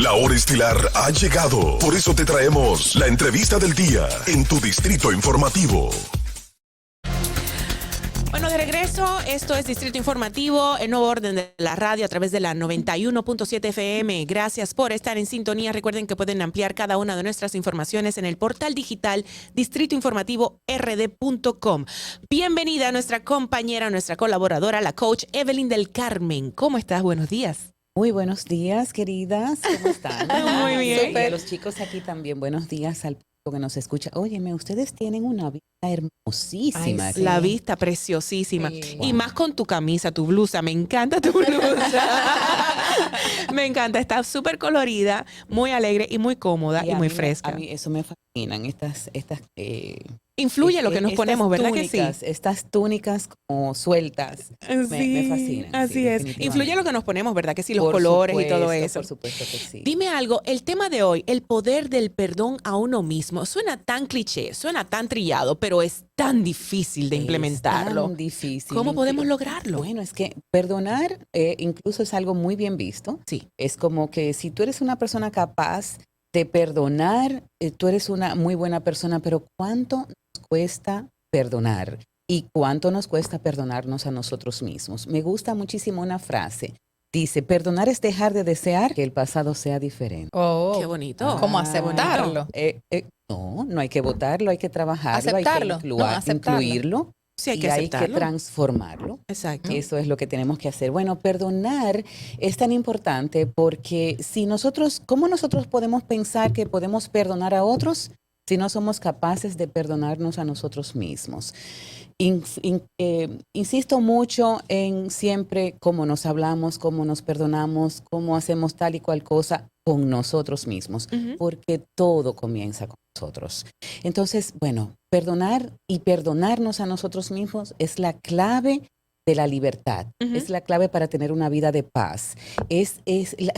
La hora estilar ha llegado. Por eso te traemos la entrevista del día en tu distrito informativo. Bueno, de regreso, esto es Distrito Informativo, el nuevo orden de la radio a través de la 91.7 FM. Gracias por estar en sintonía. Recuerden que pueden ampliar cada una de nuestras informaciones en el portal digital distritoinformativord.com. Bienvenida a nuestra compañera, nuestra colaboradora, la coach Evelyn del Carmen. ¿Cómo estás? Buenos días. Muy buenos días, queridas. ¿Cómo están? Muy bien. Y a los chicos aquí también, buenos días al público que nos escucha. Óyeme, ustedes tienen una vista hermosísima. Ay, la vista preciosísima. Sí. Y más con tu camisa, tu blusa. Me encanta tu blusa. Me encanta. Está súper colorida, muy alegre y muy cómoda y muy fresca. A mí eso me fascinan, estas Influye lo que nos ponemos, ¿verdad que sí? Estas túnicas como sueltas. Me fascinan. Así sí, es. Influye lo que nos ponemos, ¿verdad que sí? Los Por colores y todo supuesto, eso. Por supuesto que sí. Dime algo, el tema de hoy, el poder del perdón a uno mismo, suena tan cliché, suena tan trillado, pero es tan difícil de implementarlo. Es tan difícil. ¿Cómo podemos lograrlo? Bueno, es que perdonar incluso es algo muy bien visto. Sí. Es como que si tú eres una persona capaz de perdonar, tú eres una muy buena persona, pero ¿cuánto nos cuesta perdonar? ¿Y cuánto nos cuesta perdonarnos a nosotros mismos? Me gusta muchísimo una frase. Dice, perdonar es dejar de desear que el pasado sea diferente. Oh, Qué bonito. ¿Cómo aceptarlo? No hay que votarlo, hay que trabajarlo, ¿Aceptarlo? hay que No, aceptarlo. incluirlo. Sí, hay que y hay aceptarlo. que transformarlo. Exacto. Eso es lo que tenemos que hacer. Bueno, perdonar es tan importante porque ¿cómo nosotros podemos pensar que podemos perdonar a otros si no somos capaces de perdonarnos a nosotros mismos? Insisto mucho en siempre cómo nos hablamos, cómo nos perdonamos, cómo hacemos tal y cual cosa con nosotros mismos, porque todo comienza con nosotros. Entonces, bueno, perdonar y perdonarnos a nosotros mismos es la clave de la libertad, es la clave para tener una vida de paz,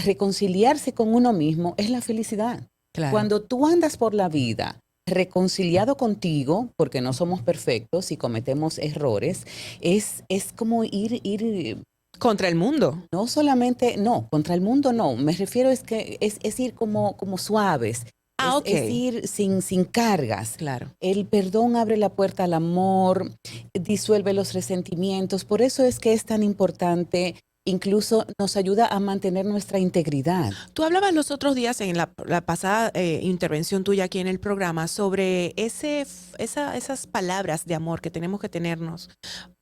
reconciliarse con uno mismo es la felicidad. Claro. Cuando tú andas por la vida reconciliado contigo, porque no somos perfectos y cometemos errores, es como ir Contra el mundo. no solamente, no, contra el mundo no, me refiero es ir como suaves. Ok. Es ir sin cargas. Claro. El perdón abre la puerta al amor, disuelve los resentimientos. Por eso es que es tan importante, incluso nos ayuda a mantener nuestra integridad. Tú hablabas los otros días en la pasada intervención tuya aquí en el programa sobre esas palabras de amor que tenemos que tenernos.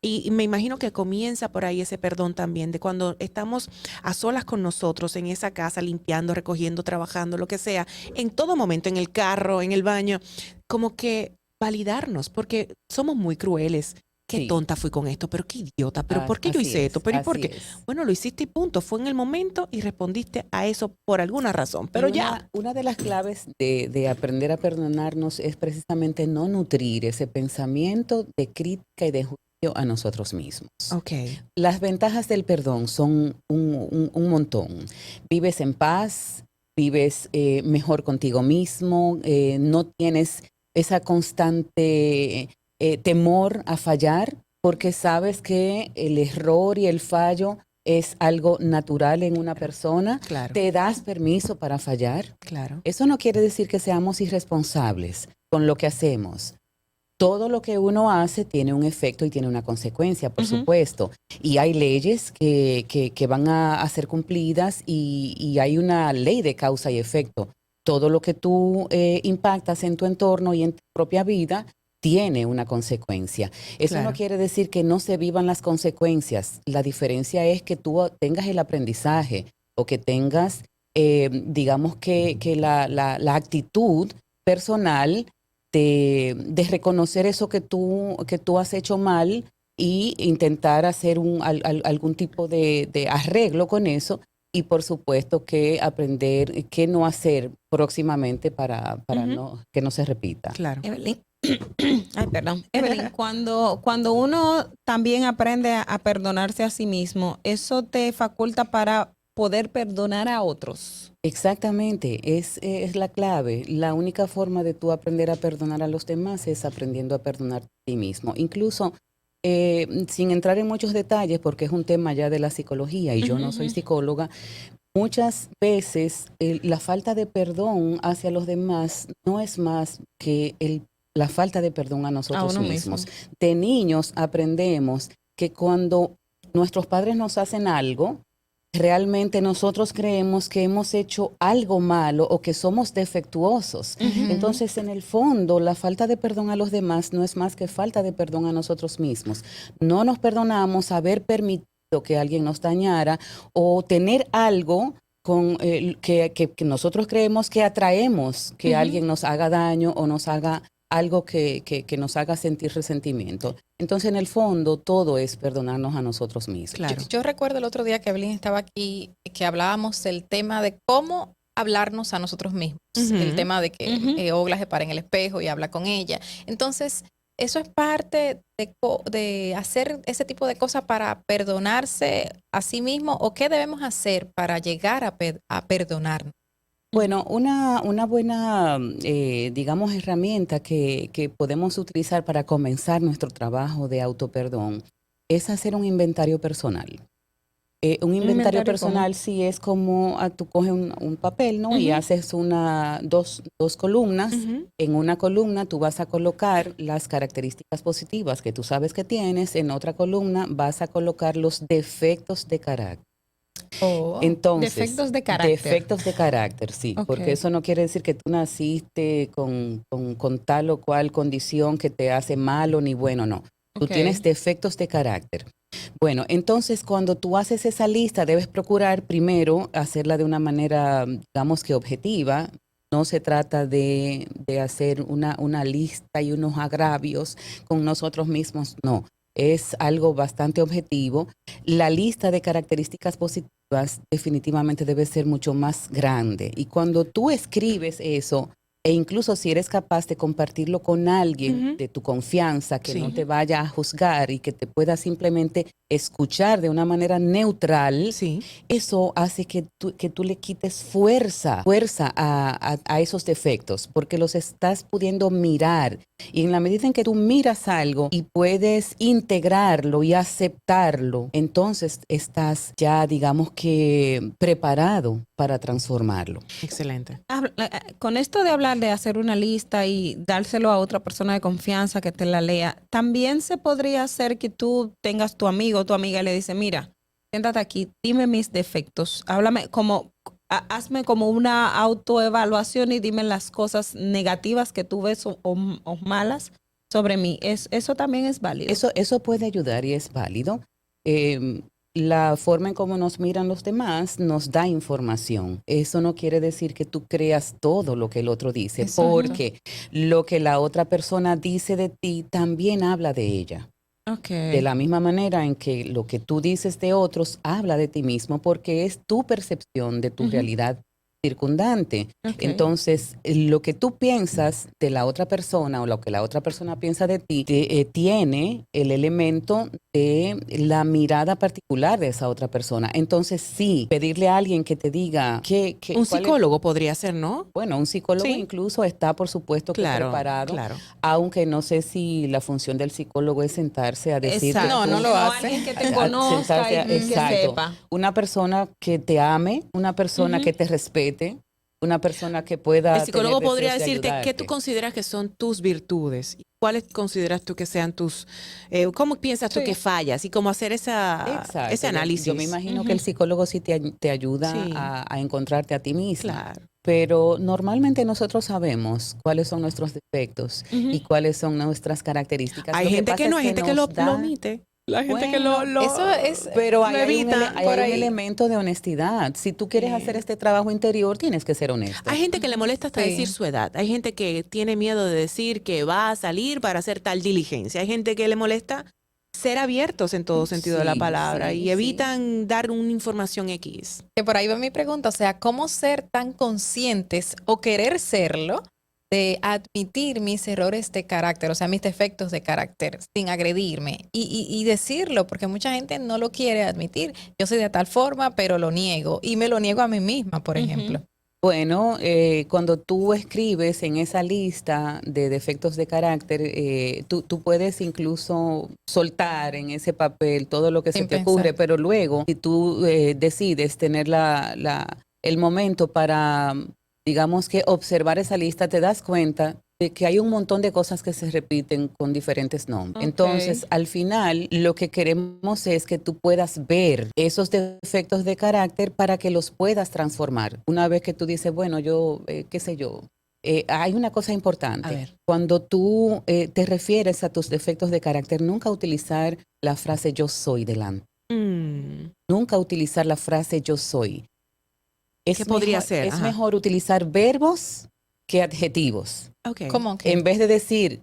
Y me imagino que comienza por ahí ese perdón también, de cuando estamos a solas con nosotros en esa casa, limpiando, recogiendo, trabajando, lo que sea, en todo momento, en el carro, en el baño, como que validarnos, porque somos muy crueles. Qué Sí. tonta fui con esto, pero qué idiota, pero ¿por qué yo Así hice es, esto? ¿Pero y por así qué? es. Bueno, lo hiciste y punto. Fue en el momento y respondiste a eso por alguna razón. Pero ya. Una de las claves de aprender a perdonarnos es precisamente no nutrir ese pensamiento de crítica y de juicio a nosotros mismos. Ok. Las ventajas del perdón son un montón. Vives en paz, vives mejor contigo mismo, no tienes esa constante temor a fallar, porque sabes que el error y el fallo es algo natural en una persona. Claro. Te das permiso para fallar. Claro. Eso no quiere decir que seamos irresponsables con lo que hacemos. Todo lo que uno hace tiene un efecto y tiene una consecuencia, por supuesto. Y hay leyes que van a ser cumplidas y hay una ley de causa y efecto. Todo lo que tú impactas en tu entorno y en tu propia vida tiene una consecuencia. Eso Claro. no quiere decir que no se vivan las consecuencias. La diferencia es que tú tengas el aprendizaje o que tengas, digamos que la actitud personal de reconocer eso que tú has hecho mal y intentar hacer algún tipo de arreglo con eso. Y por supuesto que aprender qué no hacer próximamente para que no se repita. Claro. Evelyn. Ay, perdón. Evelyn, cuando uno también aprende a perdonarse a sí mismo, eso te faculta para poder perdonar a otros. Exactamente, es la clave. La única forma de tú aprender a perdonar a los demás es aprendiendo a perdonar a ti mismo. Incluso, sin entrar en muchos detalles, porque es un tema ya de la psicología y yo no soy psicóloga, Muchas veces la falta de perdón hacia los demás no es más que la falta de perdón a nosotros mismos. De niños aprendemos que cuando nuestros padres nos hacen algo, realmente nosotros creemos que hemos hecho algo malo o que somos defectuosos. Entonces, en el fondo, la falta de perdón a los demás no es más que falta de perdón a nosotros mismos. No nos perdonamos haber permitido que alguien nos dañara o tener algo que nosotros creemos que atraemos que alguien nos haga daño o nos haga algo que nos haga sentir resentimiento. Entonces, en el fondo, todo es perdonarnos a nosotros mismos. Claro. Yo recuerdo el otro día que Evelyn estaba aquí, que hablábamos del tema de cómo hablarnos a nosotros mismos. El tema de que Ogla se para en el espejo y habla con ella. Entonces, eso es parte de hacer ese tipo de cosas para perdonarse a sí mismo, o qué debemos hacer para llegar a perdonarnos. Bueno, una buena, digamos, herramienta que podemos utilizar para comenzar nuestro trabajo de autoperdón es hacer un inventario personal. Un inventario personal sí es como tú coges un papel, ¿no? Y haces dos columnas. En una columna tú vas a colocar las características positivas que tú sabes que tienes. En otra columna vas a colocar los defectos de carácter. Entonces, defectos de carácter. Defectos de carácter, sí. Okay. Porque eso no quiere decir que tú naciste con tal o cual condición que te hace malo ni bueno, no. Tú tienes defectos de carácter. Bueno, entonces cuando tú haces esa lista debes procurar primero hacerla de una manera, digamos que objetiva. No se trata de hacer una lista y unos agravios con nosotros mismos, no. Es algo bastante objetivo. La lista de características positivas definitivamente debe ser mucho más grande. Y cuando tú escribes eso, e incluso si eres capaz de compartirlo con alguien de tu confianza, que no te vaya a juzgar y que te pueda simplemente escuchar de una manera neutral, eso hace que tú le quites fuerza a esos defectos, porque los estás pudiendo mirar. Y en la medida en que tú miras algo y puedes integrarlo y aceptarlo, entonces estás ya, digamos que, preparado para transformarlo. Excelente. Con esto de hablar de hacer una lista y dárselo a otra persona de confianza que te la lea, también se podría hacer que tú tengas tu amigo o tu amiga y le dice, mira, siéntate aquí, dime mis defectos, háblame hazme como una autoevaluación y dime las cosas negativas que tú ves o malas sobre mí. Eso también es válido. Eso puede ayudar y es válido. La forma en cómo nos miran los demás nos da información. Eso no quiere decir que tú creas todo lo que el otro dice, porque lo que la otra persona dice de ti también habla de ella. De la misma manera en que lo que tú dices de otros habla de ti mismo, porque es tu percepción de tu realidad circundante. Entonces, lo que tú piensas de la otra persona o lo que la otra persona piensa de ti tiene el elemento de la mirada particular de esa otra persona. Entonces, sí, pedirle a alguien que te diga que un psicólogo podría ser, ¿no? Bueno, un psicólogo incluso está, por supuesto, preparado, aunque no sé si la función del psicólogo es sentarse a decir... No lo hace. Alguien que te conozca y que sepa. Una persona que te ame, una persona que te respete, una persona que pueda... El psicólogo tener podría deseos de decirte ayudarte. qué tú consideras que son tus virtudes, cuáles consideras tú que sean tus... ¿cómo piensas tú que fallas? Y cómo hacer ese análisis. Yo me imagino que el psicólogo sí te ayuda a encontrarte a ti misma. Claro. Pero normalmente nosotros sabemos cuáles son nuestros defectos y cuáles son nuestras características. Hay gente que no, hay gente que lo omite. La gente que lo eso es, pero hay evita un elemento de honestidad. Si tú quieres hacer este trabajo interior, tienes que ser honesto. Hay gente que le molesta hasta decir su edad. Hay gente que tiene miedo de decir que va a salir para hacer tal diligencia. Hay gente que le molesta ser abiertos en todo sentido de la palabra y evitan dar una información X. Que por ahí va mi pregunta, o sea, ¿cómo ser tan conscientes o querer serlo de admitir mis errores de carácter, o sea, mis defectos de carácter, sin agredirme y decirlo, porque mucha gente no lo quiere admitir? Yo soy de tal forma, pero lo niego y me lo niego a mí misma, por ejemplo. Bueno, cuando tú escribes en esa lista de defectos de carácter, tú puedes incluso soltar en ese papel todo lo que se Sin te pensar. ocurre, pero luego, si tú decides tener el momento para, digamos que observar esa lista, te das cuenta de que hay un montón de cosas que se repiten con diferentes nombres. Ok. Entonces, al final, lo que queremos es que tú puedas ver esos defectos de carácter para que los puedas transformar. Una vez que tú dices, bueno, yo, qué sé yo, hay una cosa importante. A ver. Cuando tú te refieres a tus defectos de carácter, nunca utilizar la frase yo soy delante. Nunca utilizar la frase yo soy. ¿Qué podría ser? Es Ajá. mejor utilizar verbos que adjetivos. Ok. ¿Cómo que? En vez de decir,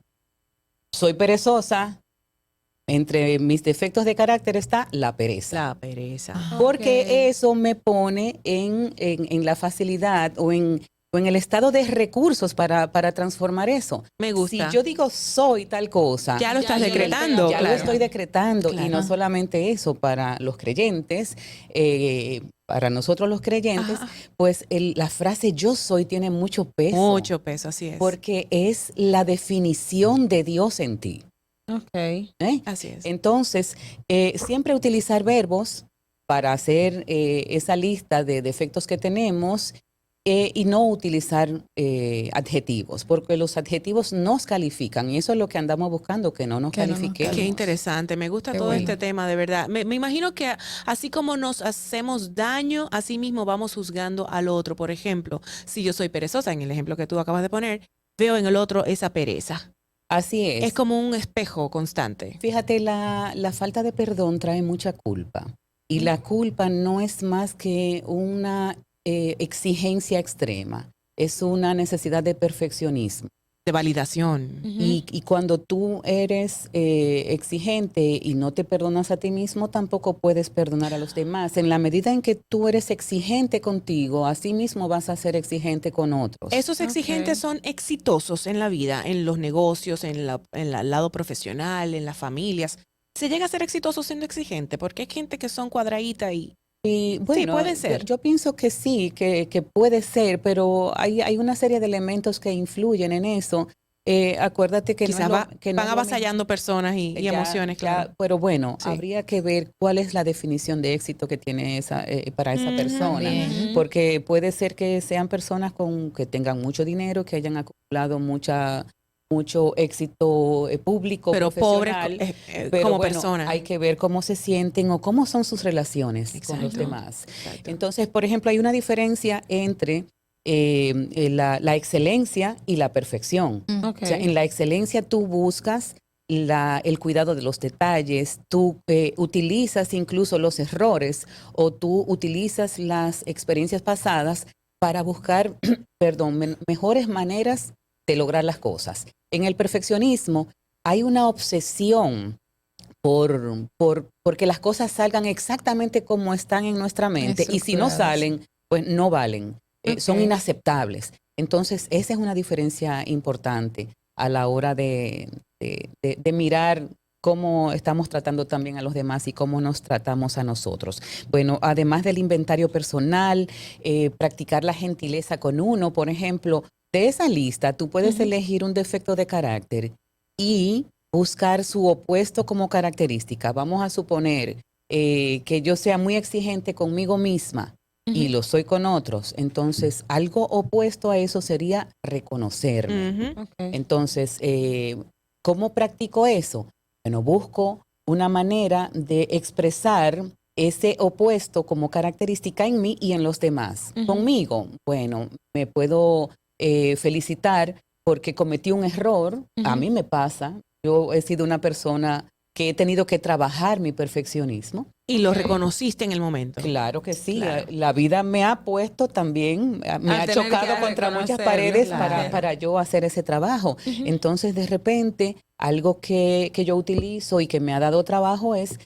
soy perezosa, entre mis defectos de carácter está la pereza. La pereza. Ajá. Porque Ok. eso me pone en la facilidad o en el estado de recursos para transformar eso. Me gusta. Si yo digo soy tal cosa, Ya lo estás yo lo decretando. ya lo claro. estoy decretando. Y Claro. no solamente eso, para los creyentes, para nosotros los creyentes, Ajá. pues la frase yo soy tiene mucho peso. Mucho peso, así es. Porque es la definición de Dios en ti. Ok. ¿eh? Así es. Entonces, siempre utilizar verbos para hacer esa lista de defectos que tenemos y no utilizar adjetivos, porque los adjetivos nos califican y eso es lo que andamos buscando, que no nos Que no nos califiquemos. Qué interesante, me gusta Qué todo bueno. este tema, de verdad. Me imagino que así como nos hacemos daño, así mismo vamos juzgando al otro. Por ejemplo, si yo soy perezosa, en el ejemplo que tú acabas de poner, veo en el otro esa pereza. Así es. Es como un espejo constante. Fíjate, la falta de perdón trae mucha culpa y la culpa no es más que una exigencia extrema, es una necesidad de perfeccionismo. De validación. Y cuando tú eres exigente y no te perdonas a ti mismo, tampoco puedes perdonar a los demás. En la medida en que tú eres exigente contigo, así mismo vas a ser exigente con otros. Esos exigentes Ok. son exitosos en la vida, en los negocios, en el lado profesional, en las familias. Se llega a ser exitoso siendo exigente, porque hay gente que son cuadraditas y Y bueno, puede ser. Yo pienso que sí, que puede ser, pero hay una serie de elementos que influyen en eso. Acuérdate que quizás no es lo- que no van es lo mismo. avasallando personas y Ya- emociones, ya, claro. pero bueno, Sí. habría que ver cuál es la definición de éxito que tiene para esa Ujú. persona. Bien. Porque puede ser que sean personas que tengan mucho dinero, que hayan acumulado mucho éxito público, Pero pobres profesional. como Bueno, personas. hay que ver cómo se sienten o cómo son sus relaciones con los Exacto. demás. Exacto. Entonces, por ejemplo, hay una diferencia entre la excelencia y la perfección. Ok. O sea, en la excelencia tú buscas el cuidado de los detalles, tú utilizas incluso los errores o tú utilizas las experiencias pasadas para buscar, mejores maneras de lograr las cosas. En el perfeccionismo hay una obsesión porque las cosas salgan exactamente como están en nuestra mente y si no Estructuradas. salen, pues no valen, son Ok. inaceptables. Entonces, esa es una diferencia importante a la hora de mirar cómo estamos tratando también a los demás y cómo nos tratamos a nosotros. Bueno, además del inventario personal, practicar la gentileza con uno, por ejemplo, de esa lista tú puedes elegir un defecto de carácter y buscar su opuesto como característica. Vamos a suponer que yo sea muy exigente conmigo misma y lo soy con otros. Entonces, algo opuesto a eso sería reconocerme. Ujú. Ok. Entonces, ¿cómo practico eso? Bueno, busco una manera de expresar ese opuesto como característica en mí y en los demás. Ujú. Conmigo, bueno, me puedo felicitar porque cometí un error. A Ujú. mí me pasa. Yo he sido una persona que he tenido que trabajar mi perfeccionismo. Y lo Ok. reconociste en el momento. Claro que sí. Claro. La vida me ha puesto también, me A ha tener chocado que contra muchas reconocerlo, paredes claro. para yo hacer ese trabajo. Ujú. Entonces, de repente, algo que yo utilizo y que me ha dado trabajo es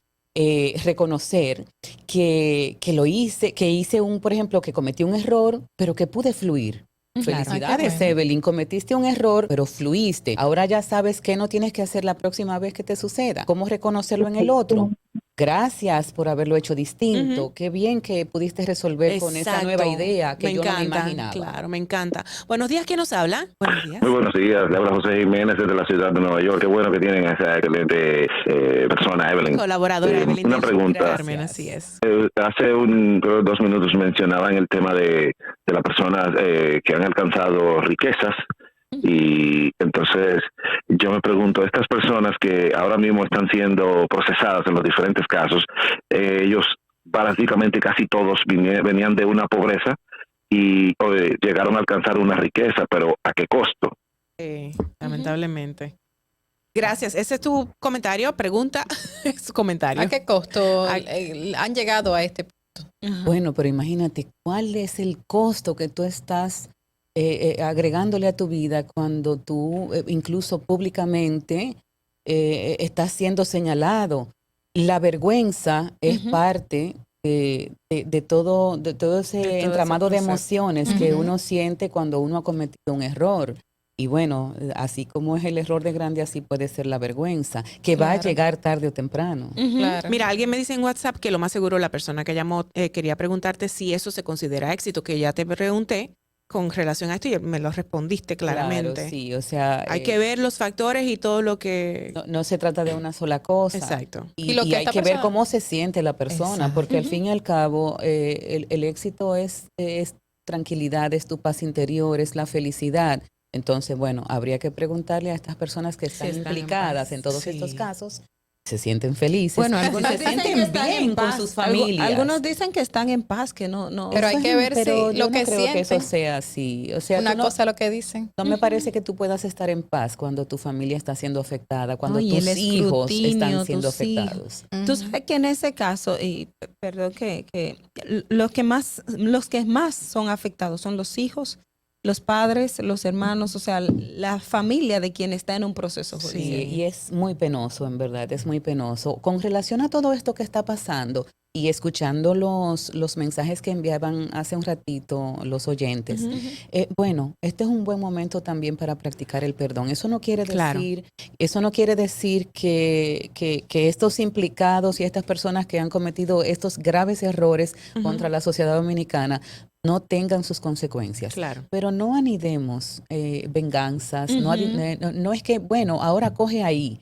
reconocer que lo hice, que hice por ejemplo, que cometí un error, pero que pude fluir. Claro. Felicidades, Ay, qué bueno. Evelyn, cometiste un error, pero fluiste. Ahora ya sabes qué no tienes que hacer la próxima vez que te suceda. Cómo reconocerlo en el otro. gracias por haberlo hecho distinto. Qué bien que pudiste resolver con esa nueva idea que yo no me imaginaba. Claro, me encanta. Buenos días, ¿quién nos habla? Buenos días. Muy buenos días, le habla José Jiménez desde la ciudad de Nueva York. Qué bueno que tienen a esa excelente persona, Evelyn. Colaboradora Evelyn. Una pregunta. Carmen, así es. Hace creo 2 minutos mencionaban el tema de las personas que han alcanzado riquezas. Y entonces yo me pregunto, estas personas que ahora mismo están siendo procesadas en los diferentes casos, ellos básicamente casi todos venían de una pobreza y llegaron a alcanzar una riqueza, pero ¿a qué costo? Lamentablemente. Gracias. Ese es tu comentario, pregunta, es tu comentario. ¿A qué costo han llegado a este punto? Bueno, pero imagínate, ¿cuál es el costo que tú estás agregándole a tu vida cuando tú incluso públicamente estás siendo señalado? La vergüenza es parte de todo ese entramado de emociones que uno siente cuando uno ha cometido un error. Y bueno, así como es el error de grande, así puede ser la vergüenza, que va a llegar tarde o temprano. Claro. Mira, alguien me dice en WhatsApp que lo más seguro la persona que llamó quería preguntarte si eso se considera éxito, que ya te pregunté con relación a esto y me lo respondiste claramente. Claro, sí, o sea... Hay que ver los factores y todo lo que... No se trata de una sola cosa. Exacto. Y hay que ver cómo se siente la persona, porque al fin y al cabo el éxito es tranquilidad, es tu paz interior, es la felicidad. Entonces, bueno, habría que preguntarle a estas personas que están implicadas en todos estos casos, se sienten felices, bueno, algunos se dicen sienten que bien con sus familias. Algunos dicen que están en paz, que no. Pero hay que ver pero si yo lo que no creo sienten. que eso sea así. O sea, Una cosa lo que dicen. no me parece que tú puedas estar en paz cuando tu familia está siendo afectada, cuando Y tus el hijos están escrutinio, siendo tus hijos. afectados. Tú sabes que en ese caso, y perdón que los que más son afectados son los hijos, los padres, los hermanos, o sea, la familia de quien está en un proceso judicial. Sí, y es muy penoso, en verdad, es muy penoso. Con relación a todo esto que está pasando y escuchando los mensajes que enviaban hace un ratito los oyentes, bueno, este es un buen momento también para practicar el perdón. Eso no quiere decir que estos implicados y estas personas que han cometido estos graves errores contra la sociedad dominicana no tengan sus consecuencias. Claro. Pero no anidemos venganzas, no es que, bueno, ahora coge ahí.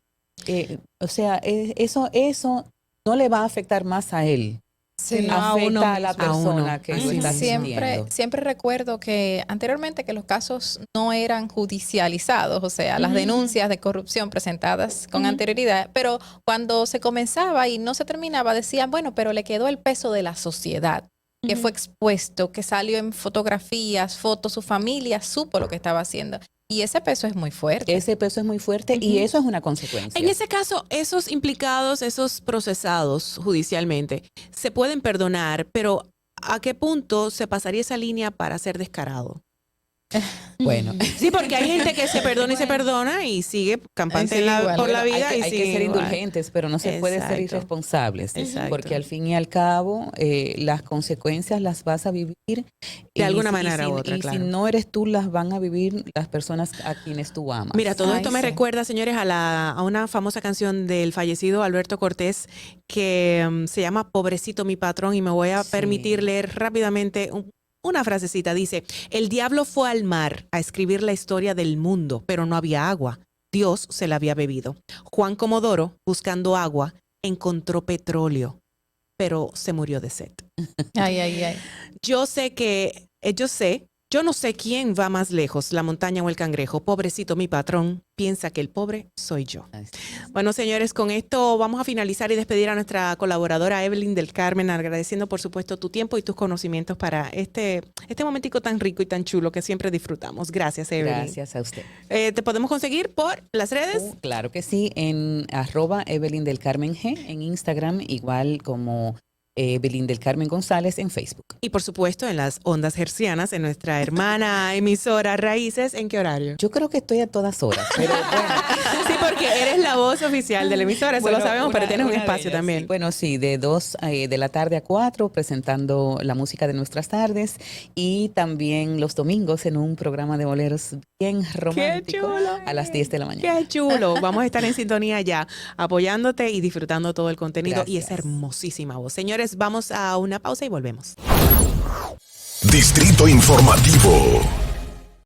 O sea, eso no le va a afectar más a él. Sí, Afecta a la persona que lo está siempre recuerdo que anteriormente que los casos no eran judicializados, o sea, las denuncias de corrupción presentadas con anterioridad, pero cuando se comenzaba y no se terminaba decían, bueno, pero le quedó el peso de la sociedad, que fue expuesto, que salió en fotografías, fotos, su familia supo lo que estaba haciendo. Y ese peso es muy fuerte. Ese peso es muy fuerte y eso es una consecuencia. En ese caso, esos implicados, esos procesados judicialmente, se pueden perdonar, pero ¿a qué punto se pasaría esa línea para ser descarado? Bueno. Sí, porque hay gente que se perdona y se perdona y sigue campante por la vida. Hay que ser indulgentes, pero no se puede ser Exacto. irresponsables. Exacto. Porque al fin y al cabo, las consecuencias las vas a vivir. De alguna manera u otra, claro. Si no eres tú, las van a vivir las personas a quienes tú amas. Mira, todo esto me recuerda, señores, a una famosa canción del fallecido Alberto Cortés que se llama Pobrecito mi patrón, y me voy a permitir leer rápidamente una frasecita. Dice: el diablo fue al mar a escribir la historia del mundo, pero no había agua. Dios se la había bebido. Juan Comodoro, buscando agua, encontró petróleo, pero se murió de sed. Ay. Yo no sé quién va más lejos, la montaña o el cangrejo. Pobrecito mi patrón, piensa que el pobre soy yo. Bueno, señores, con esto vamos a finalizar y despedir a nuestra colaboradora Evelyn del Carmen, agradeciendo por supuesto tu tiempo y tus conocimientos para este momentico tan rico y tan chulo que siempre disfrutamos. Gracias, Evelyn. Gracias a usted. ¿Te podemos conseguir por las redes? Claro que sí, en @Evelyn del Carmen G, en Instagram, igual como Belín del Carmen González en Facebook. Y por supuesto en las ondas hercianas, en nuestra hermana emisora Raíces, ¿en qué horario? Yo creo que estoy a todas horas, pero bueno. Sí, porque eres la voz oficial de la emisora, eso Bueno, lo sabemos, pero tienes un una de espacio ellas, también. sí. Bueno, sí, de 2 de la tarde a 4, presentando la música de nuestras tardes, y también los domingos en un programa de boleros bien romántico chulo! a las 10 de la mañana. ¡Qué chulo! Vamos a estar en sintonía ya, apoyándote y disfrutando todo el contenido y esa Gracias. hermosísima voz. Señores, vamos a una pausa y volvemos. Distrito Informativo.